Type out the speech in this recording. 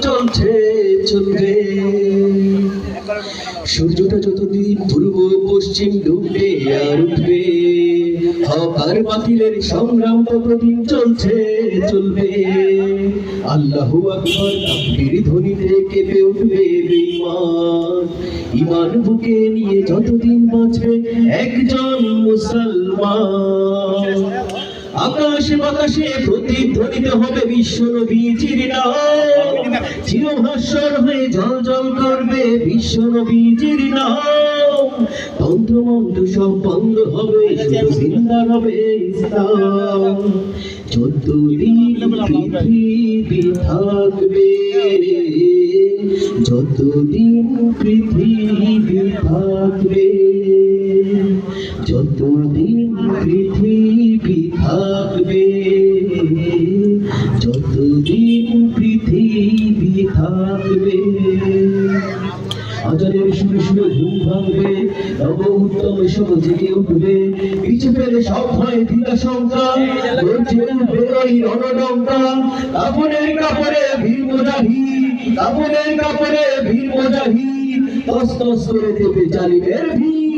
চলছে চলবে, সূর্যটা যতদিন পূর্ব পশ্চিম ডুববে আর উঠবে, হক আর বাতিলের সংগ্রাম ততদিন চলছে চলবে। আল্লাহু আকবার তাকবীর ধ্বনিতে কেঁপে উঠবে বেঈমান, ঈমান বুকে নিয়ে যতদিন বাঁচবে একজন মুসলমান। আকাশে বাতাসে প্রতিধ্বনিত হবে বিশ্ব নবীজির নাম, চিরভাস্বর হয়ে জল জল করবে বিশ্ব নবীজির নাম। তন্ত্র মন্ত্র সব বন্ধ হবে, শুধু জিন্দা হবে ইসলাম। যতদিন পৃথিবী থাকবে, যতদিন পৃথিবী থাকবে, যতদিন পৃথিবী থাকবে, যতদিন পৃথিবী থাকবে। আজানের সুরে সুরে ঘুম ভাঙবে, নব উত্তম সব জেগে উঠবে, পিছু ফেলে সব ভয় দ্বিধা শঙ্কা, গর্জে উঠবে ওই রণডঙ্কা। কাপড়ের কাপড়ে বীর মুজাহিদ, কাপড়ের কাপড়ে বীর মুজাহিদ, তস তস করে দেবে জালিমের ভিড়।